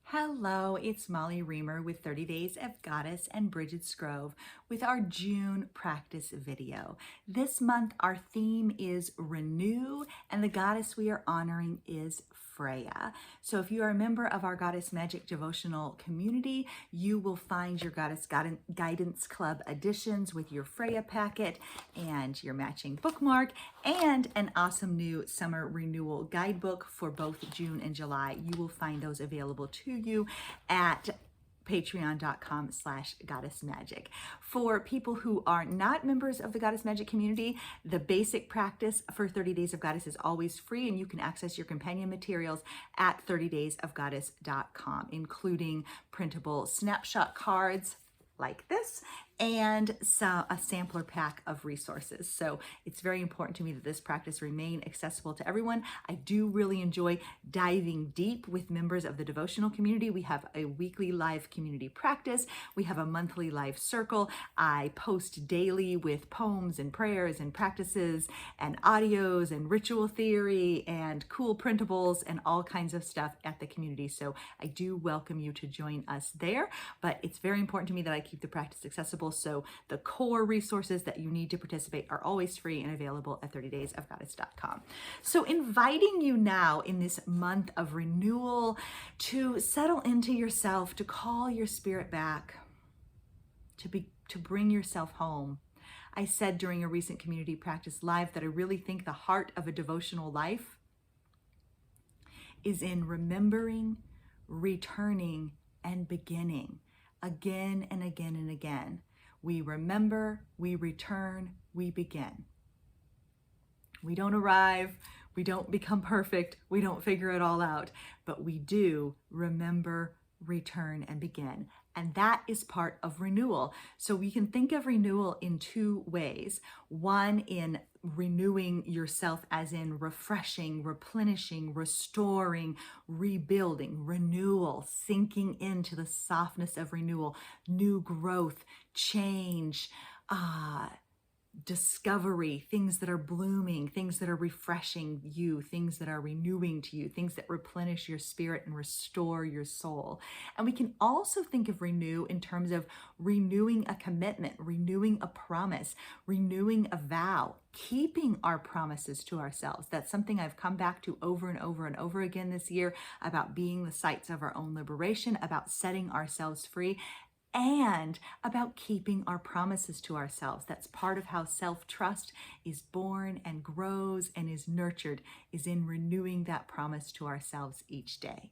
Hello, it's Molly Reamer with 30 Days of Goddess and Bridget Scrove with our June practice video. This month, our theme is Renew, and the goddess we are honoring is Freya. So if you are a member of our Goddess Magic devotional community, you will find your Goddess Guidance Club editions with your Freya packet and your matching bookmark and an awesome new summer renewal guidebook for both June and July. You will find those available to you at patreon.com/goddessmagic. For people who are not members of the Goddess Magic community, the basic practice for 30 Days of Goddess is always free, and you can access your companion materials at 30daysofgoddess.com, including printable snapshot cards like this and a sampler pack of resources. So it's very important to me that this practice remain accessible to everyone. I do really enjoy diving deep with members of the devotional community. We have a weekly live community practice. We have a monthly live circle. I post daily with poems and prayers and practices and audios and ritual theory and cool printables and all kinds of stuff at the community. So I do welcome you to join us there, but it's very important to me that I keep the practice accessible. So the core resources that you need to participate are always free and available at 30daysofgoddess.com. So inviting you now in this month of renewal to settle into yourself, to call your spirit back, to bring yourself home. I said during a recent community practice live that I really think the heart of a devotional life is in remembering, returning, and beginning again and again and again. We remember, we return, we begin. We don't arrive, we don't become perfect, we don't figure it all out, but we do remember, return, and begin. And that is part of renewal. So we can think of renewal in two ways. One, in renewing yourself as in refreshing, replenishing, restoring, rebuilding, renewal, sinking into the softness of renewal, new growth, change, discovery, things that are blooming, things that are refreshing you, things that are renewing to you, things that replenish your spirit and restore your soul. And we can also think of renew in terms of renewing a commitment, renewing a promise, renewing a vow, keeping our promises to ourselves. That's something I've come back to over and over and over again this year, about being the sites of our own liberation, about setting ourselves free, and about keeping our promises to ourselves. That's part of how self-trust is born and grows and is nurtured, is in renewing that promise to ourselves each day.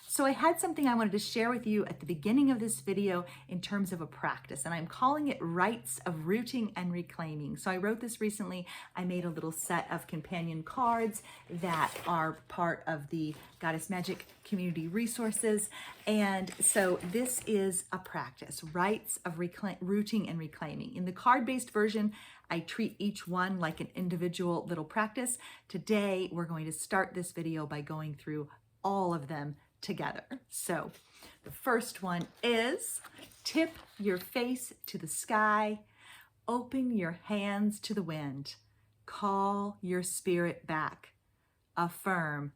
So I had something I wanted to share with you at the beginning of this video in terms of a practice, and I'm calling it Rites of Rooting and Reclaiming. So I wrote this recently. I made a little set of companion cards that are part of the Goddess Magic community resources. And so this is a practice, Rites of Rooting and Reclaiming. In the card-based version, I treat each one like an individual little practice. Today, we're going to start this video by going through all of them together. So the first one is tip your face to the sky, open your hands to the wind, call your spirit back, affirm,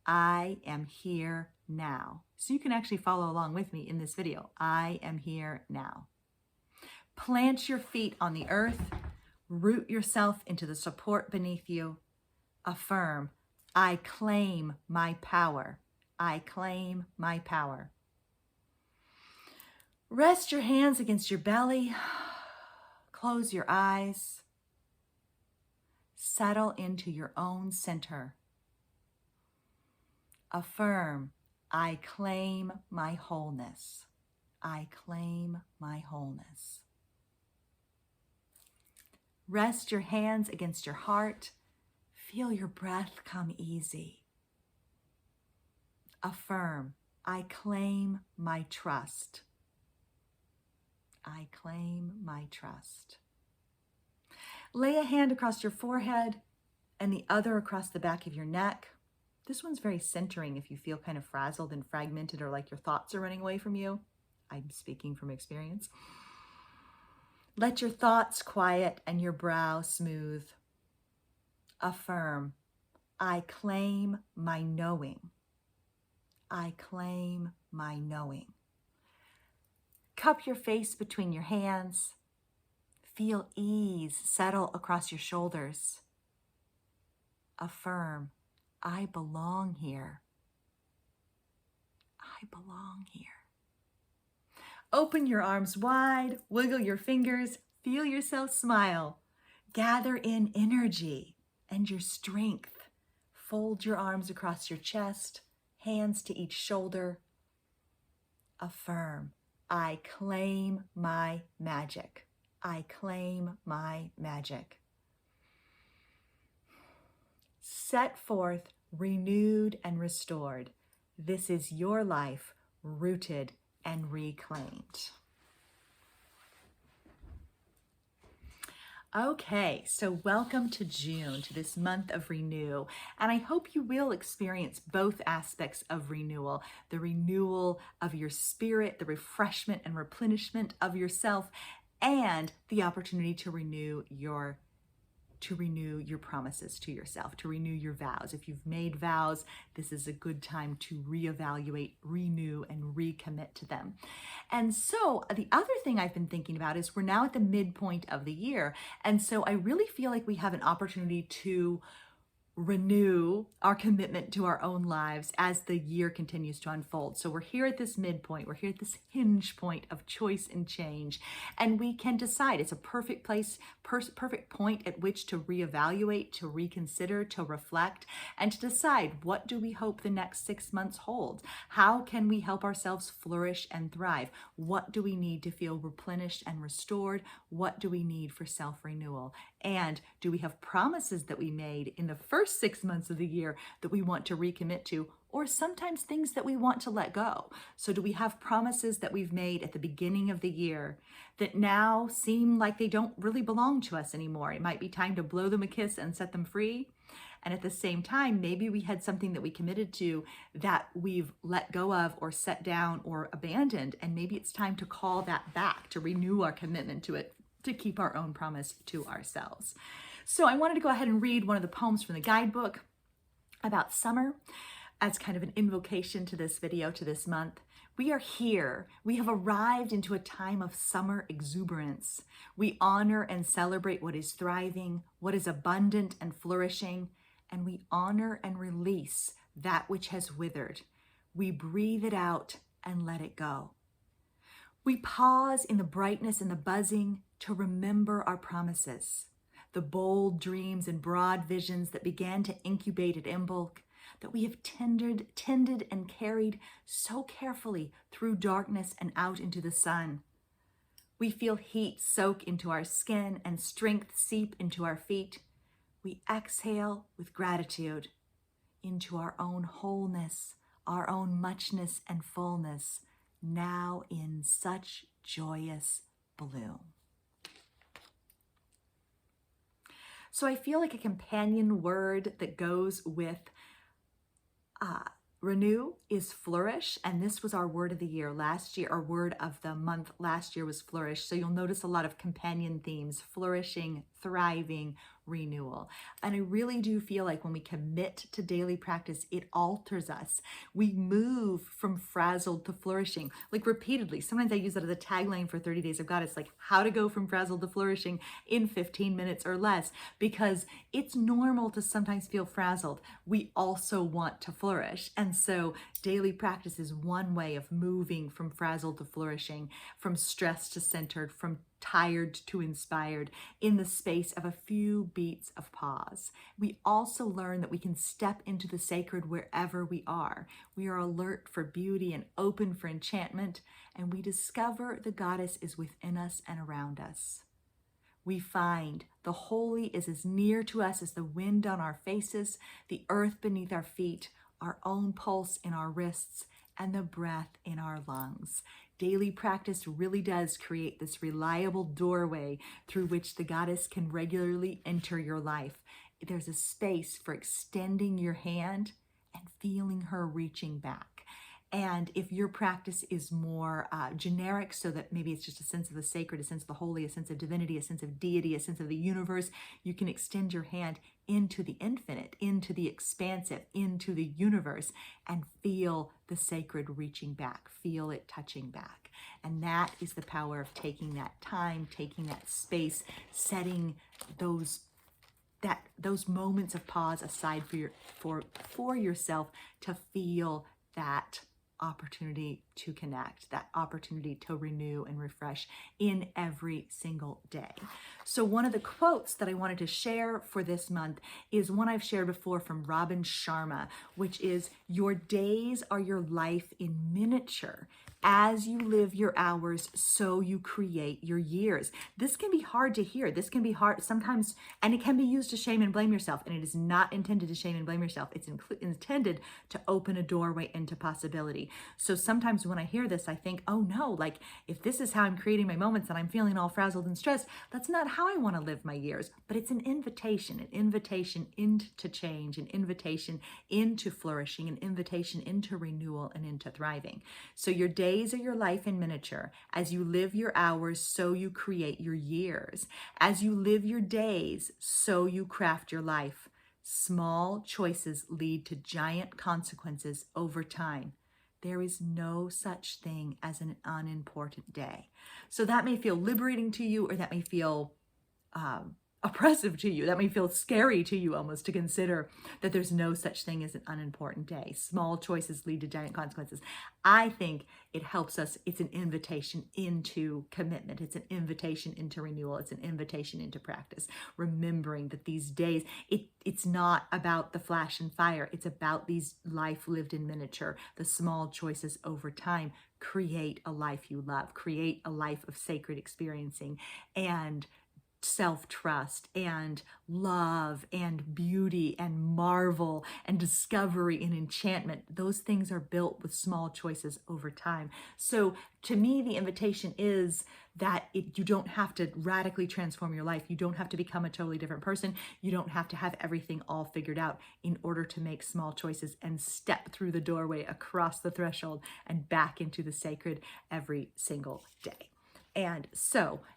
I am here now. So you can actually follow along with me in this video. I am here now. Plant your feet on the earth, root yourself into the support beneath you, affirm, I claim my power. I claim my power. Rest your hands against your belly. Close your eyes. Settle into your own center. Affirm, I claim my wholeness. I claim my wholeness. Rest your hands against your heart. Feel your breath come easy. Affirm, I claim my trust. I claim my trust. Lay a hand across your forehead and the other across the back of your neck. This one's very centering if you feel kind of frazzled and fragmented or like your thoughts are running away from you. I'm speaking from experience. Let your thoughts quiet and your brow smooth. Affirm, I claim my knowing. I claim my knowing. Cup your face between your hands. Feel ease settle across your shoulders. Affirm, I belong here. I belong here. Open your arms wide, wiggle your fingers, feel yourself smile. Gather in energy and your strength. Fold your arms across your chest, hands to each shoulder. Affirm, I claim my magic. I claim my magic. Set forth renewed and restored. This is your life, rooted and reclaimed. Okay, so welcome to June, to this month of renew. And I hope you will experience both aspects of renewal, the renewal of your spirit, the refreshment and replenishment of yourself, and the opportunity to renew your promises to yourself, to renew your vows. If you've made vows, this is a good time to reevaluate, renew, and recommit to them. And so the other thing I've been thinking about is we're now at the midpoint of the year. And so I really feel like we have an opportunity to renew our commitment to our own lives as the year continues to unfold. So we're here at this midpoint, we're here at this hinge point of choice and change, and we can decide. It's a perfect point at which to reevaluate, to reconsider, to reflect, and to decide, what do we hope the next 6 months holds? How can we help ourselves flourish and thrive? What do we need to feel replenished and restored? What do we need for self-renewal? And do we have promises that we made in the first 6 months of the year that we want to recommit to, or sometimes things that we want to let go? So do we have promises that we've made at the beginning of the year that now seem like they don't really belong to us anymore? It might be time to blow them a kiss and set them free. And at the same time, maybe we had something that we committed to that we've let go of or set down or abandoned. And maybe it's time to call that back, to renew our commitment to it, to keep our own promise to ourselves. So I wanted to go ahead and read one of the poems from the guidebook about summer as kind of an invocation to this video, to this month. We are here. We have arrived into a time of summer exuberance. We honor and celebrate what is thriving, what is abundant and flourishing, and we honor and release that which has withered. We breathe it out and let it go. We pause in the brightness and the buzzing to remember our promises, the bold dreams and broad visions that began to incubate at Imbolc, that we have tended and carried so carefully through darkness and out into the sun. We feel heat soak into our skin and strength seep into our feet. We exhale with gratitude into our own wholeness, our own muchness and fullness, now in such joyous bloom. So I feel like a companion word that goes with renew is flourish, and this was our word of the year last year. Our word of the month last year was flourish. So you'll notice a lot of companion themes: flourishing, thriving, renewal. And I really do feel like when we commit to daily practice, it alters us. We move from frazzled to flourishing, like repeatedly. Sometimes I use that as a tagline for 30 Days of Goddess, like how to go from frazzled to flourishing in 15 minutes or less, because it's normal to sometimes feel frazzled. We also want to flourish. And so daily practice is one way of moving from frazzled to flourishing, from stressed to centered, from tired to inspired, in the space of a few beats of pause. We also learn that we can step into the sacred wherever we are. We are alert for beauty and open for enchantment, and we discover the goddess is within us and around us. We find the holy is as near to us as the wind on our faces, the earth beneath our feet, our own pulse in our wrists, and the breath in our lungs. Daily practice really does create this reliable doorway through which the goddess can regularly enter your life. There's a space for extending your hand and feeling her reaching back. And if your practice is more generic, so that maybe it's just a sense of the sacred, a sense of the holy, a sense of divinity, a sense of deity, a sense of the universe, you can extend your hand into the infinite, into the expansive, into the universe, and feel the sacred reaching back, feel it touching back. And that is the power of taking that time, taking that space, setting those moments of pause aside for yourself to feel that opportunity to connect, that opportunity to renew and refresh in every single day. So one of the quotes that I wanted to share for this month is one I've shared before from Robin Sharma, which is, "Your days are your life in miniature. As you live your hours, so you create your years." This can be hard to hear. This can be hard sometimes, and it can be used to shame and blame yourself. And it is not intended to shame and blame yourself. It's intended to open a doorway into possibility. So sometimes when I hear this, I think, oh no, like if this is how I'm creating my moments and I'm feeling all frazzled and stressed, that's not how I want to live my years. But it's an invitation into change, an invitation into flourishing, an invitation into renewal and into thriving. So your days are your life in miniature. As you live your hours, so you create your years. As you live your days, so you craft your life. Small choices lead to giant consequences over time. There is no such thing as an unimportant day. So that may feel liberating to you, or that may feel oppressive to you. That may feel scary to you almost, to consider that there's no such thing as an unimportant day. Small choices lead to giant consequences. I think it helps us. It's an invitation into commitment. It's an invitation into renewal. It's an invitation into practice. Remembering that these days, it's not about the flash and fire. It's about these life lived in miniature. The small choices over time create a life you love, create a life of sacred experiencing and self-trust and love and beauty and marvel and discovery and enchantment. Those things are built with small choices over time. So to me, the invitation is that you don't have to radically transform your life. You don't have to become a totally different person. You don't have to have everything all figured out in order to make small choices and step through the doorway, across the threshold, and back into the sacred every single day.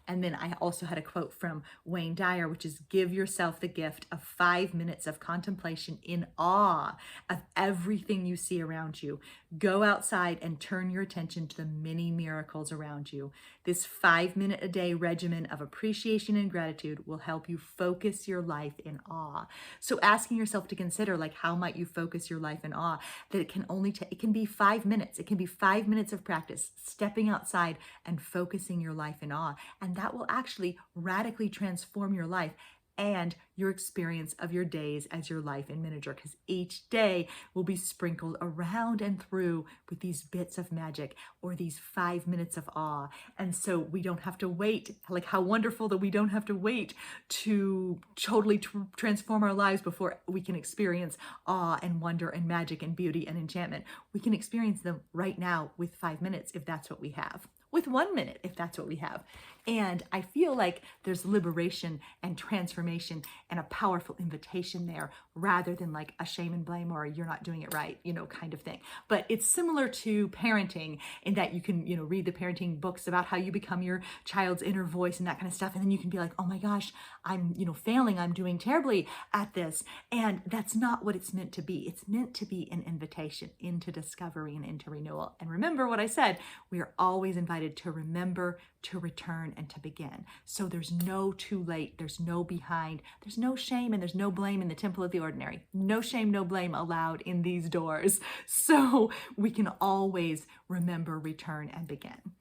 And then I also had a quote from Wayne Dyer, which is, "Give yourself the gift of 5 minutes of contemplation in awe of everything you see around you. Go outside and turn your attention to the many miracles around you. This 5-minute-a-day regimen of appreciation and gratitude will help you focus your life in awe." So asking yourself to consider, like, how might you focus your life in awe? That it can only it can be 5 minutes. It can be 5 minutes of practice, stepping outside and focusing your life in awe. And that will actually radically transform your life and your experience of your days as your life in miniature, because each day will be sprinkled around and through with these bits of magic, or these 5 minutes of awe. And so we don't have to wait. Like, how wonderful that we don't have to wait to totally transform our lives before we can experience awe and wonder and magic and beauty and enchantment. We can experience them right now with 5 minutes if that's what we have, with 1 minute if that's what we have. And I feel like there's liberation and transformation and a powerful invitation there, rather than like a shame and blame or you're not doing it right, kind of thing. But it's similar to parenting in that you can, read the parenting books about how you become your child's inner voice and that kind of stuff. And then you can be like, oh my gosh, I'm, failing. I'm doing terribly at this. And that's not what it's meant to be. It's meant to be an invitation into discovery and into renewal. And remember what I said, we are always invited to remember, to return, and to begin. So there's no too late, there's no behind, there's no shame, and there's no blame in the temple of the ordinary. No shame, no blame allowed in these doors. So we can always remember, return, and begin.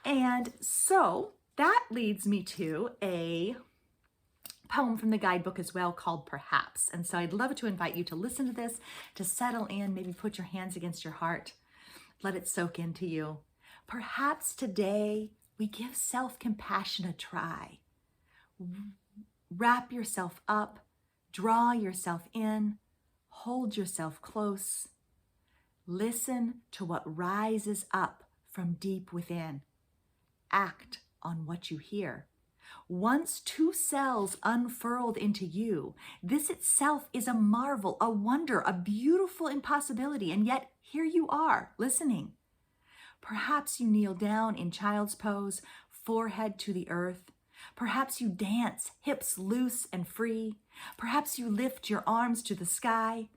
And so that leads me to a poem from the guidebook as well, called Perhaps. And so I'd love to invite you to listen to this, to settle in, maybe put your hands against your heart, let it soak into you. Perhaps today we give self-compassion a try. Wrap yourself up, draw yourself in, hold yourself close. Listen to what rises up from deep within. Act on what you hear. Once 2 cells unfurled into you, this itself is a marvel, a wonder, a beautiful impossibility. And yet Here you are, listening. Perhaps you kneel down in child's pose, forehead to the earth. Perhaps you dance, hips loose and free. Perhaps you lift your arms to the sky.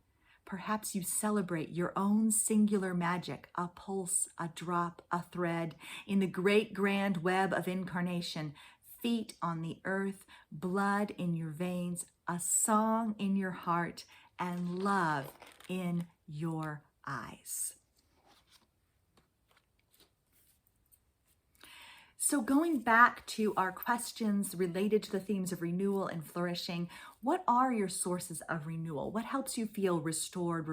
Perhaps you celebrate your own singular magic, a pulse, a drop, a thread, in the great grand web of incarnation, feet on the earth, blood in your veins, a song in your heart, and love in your eyes. So going back to our questions related to the themes of renewal and flourishing, what are your sources of renewal? What helps you feel restored,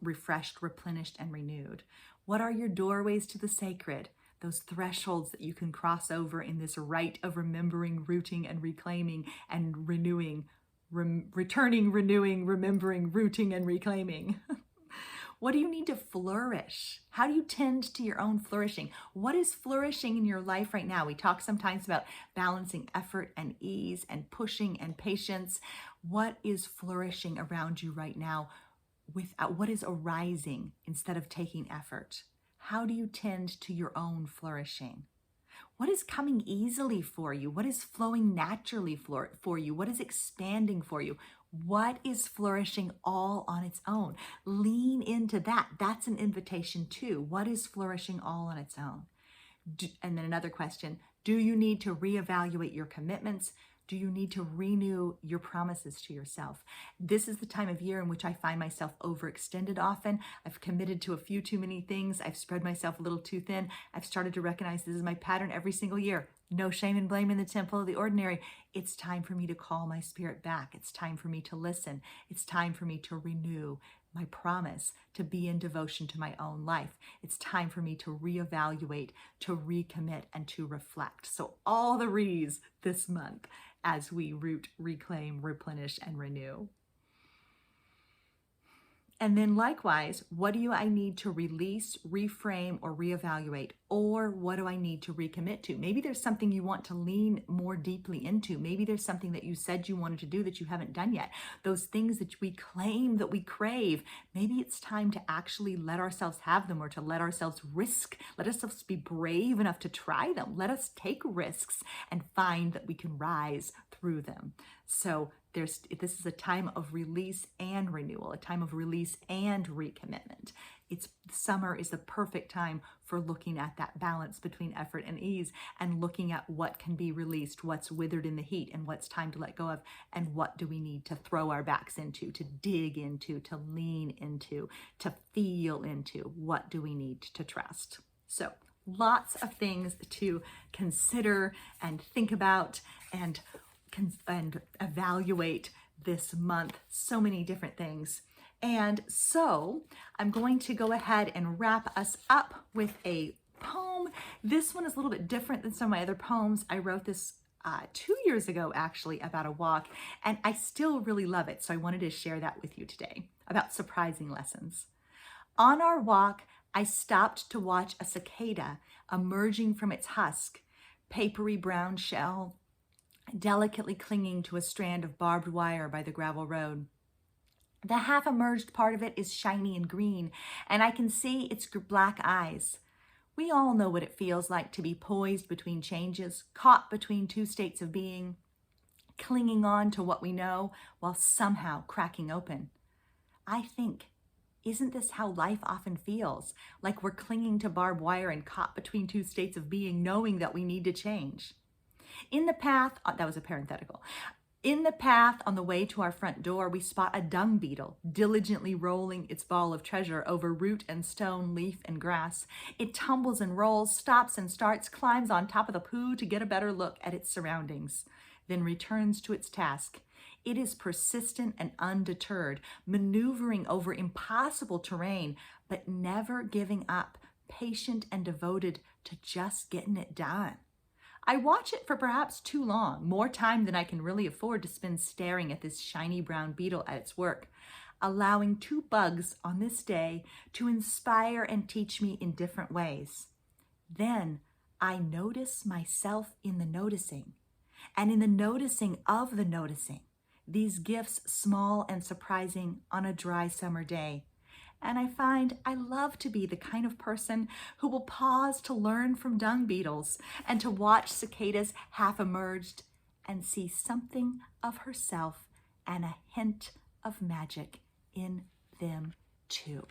refreshed, replenished, and renewed? What are your doorways to the sacred? Those thresholds that you can cross over in this rite of remembering, rooting, and reclaiming and renewing, returning, renewing, remembering, rooting, and reclaiming. What do you need to flourish? How do you tend to your own flourishing? What is flourishing in your life right now? We talk sometimes about balancing effort and ease and pushing and patience. What is flourishing around you right now? What is arising instead of taking effort? How do you tend to your own flourishing? What is coming easily for you? What is flowing naturally for you? What is expanding for you? What is flourishing all on its own? Lean into that. That's an invitation too. What is flourishing all on its own? And then another question, do you need to reevaluate your commitments? Do you need to renew your promises to yourself? This is the time of year in which I find myself overextended often. I've committed to a few too many things. I've spread myself a little too thin. I've started to recognize this is my pattern every single year. No shame and blame in the temple of the ordinary. It's time for me to call my spirit back. It's time for me to listen. It's time for me to renew my promise to be in devotion to my own life. It's time for me to reevaluate, to recommit, and to reflect. So all the re's this month as we root, reclaim, replenish, and renew. And then likewise, what do I need to release, reframe, or reevaluate? Or what do I need to recommit to? Maybe there's something you want to lean more deeply into. Maybe there's something that you said you wanted to do that you haven't done yet. Those things that we claim that we crave, maybe it's time to actually let ourselves have them, or to let ourselves risk, let ourselves be brave enough to try them. Let us take risks and find that we can rise through them. So this is a time of release and renewal, a time of release and recommitment. Summer is the perfect time for looking at that balance between effort and ease, and looking at what can be released, what's withered in the heat, and what's time to let go of, and what do we need to throw our backs into, to dig into, to lean into, to feel into. What do we need to trust? So lots of things to consider and think about and evaluate this month. So many different things. And so I'm going to go ahead and wrap us up with a poem. This one is a little bit different than some of my other poems. I wrote this 2 years ago, actually, about a walk, and I still really love it. So I wanted to share that with you today about surprising lessons. On our walk, I stopped to watch a cicada emerging from its husk, papery brown shell, delicately clinging to a strand of barbed wire by the gravel road. The half-emerged part of it is shiny and green, and I can see its black eyes. We all know what it feels like to be poised between changes, caught between two states of being, clinging on to what we know while somehow cracking open. I think, isn't this how life often feels? Like we're clinging to barbed wire and caught between two states of being, knowing that we need to change. In the path, that was a parenthetical. In the path on the way to our front door, we spot a dung beetle, diligently rolling its ball of treasure over root and stone, leaf and grass. It tumbles and rolls, stops and starts, climbs on top of the poo to get a better look at its surroundings, then returns to its task. It is persistent and undeterred, maneuvering over impossible terrain, but never giving up, patient and devoted to just getting it done. I watch it for perhaps too long, more time than I can really afford to spend staring at this shiny brown beetle at its work, allowing two bugs on this day to inspire and teach me in different ways. Then I notice myself in the noticing, and in the noticing of the noticing, these gifts small and surprising on a dry summer day. And I find I love to be the kind of person who will pause to learn from dung beetles and to watch cicadas half emerged and see something of herself and a hint of magic in them too.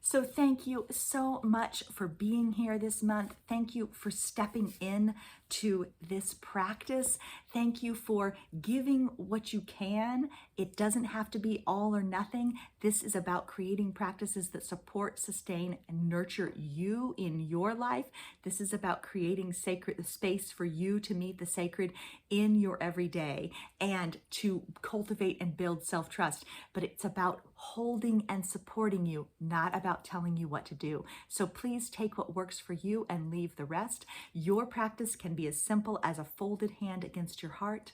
So thank you so much for being here this month. Thank you for stepping in to this practice. Thank you for giving what you can. It doesn't have to be all or nothing. This is about creating practices that support, sustain, and nurture you in your life. This is about creating sacred space for you to meet the sacred in your everyday and to cultivate and build self-trust. But it's about holding and supporting you, not about telling you what to do. So please take what works for you and leave the rest. Your practice can be as simple as a folded hand against your heart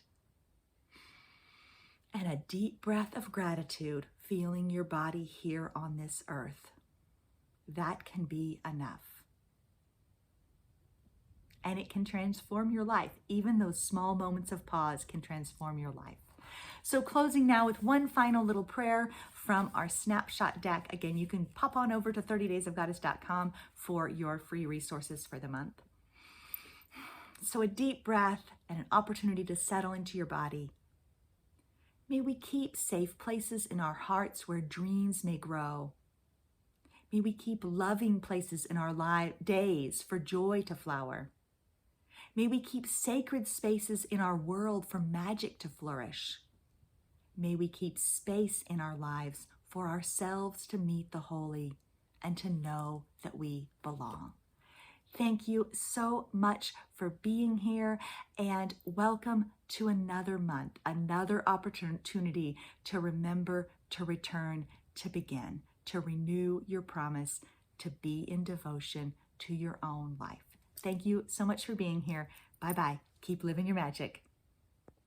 and a deep breath of gratitude, feeling your body here on this earth. That can be enough. And it can transform your life. Even those small moments of pause can transform your life. So closing now with one final little prayer from our snapshot deck. Again, you can pop on over to 30daysofgoddess.com for your free resources for the month. So a deep breath and an opportunity to settle into your body. May we keep safe places in our hearts where dreams may grow. May we keep loving places in our days for joy to flower. May we keep sacred spaces in our world for magic to flourish. May we keep space in our lives for ourselves to meet the holy and to know that we belong. Thank you so much for being here, and welcome to another month, another opportunity to remember, to return, to begin, to renew your promise, to be in devotion to your own life. Thank you so much for being here. Bye-bye. Keep living your magic.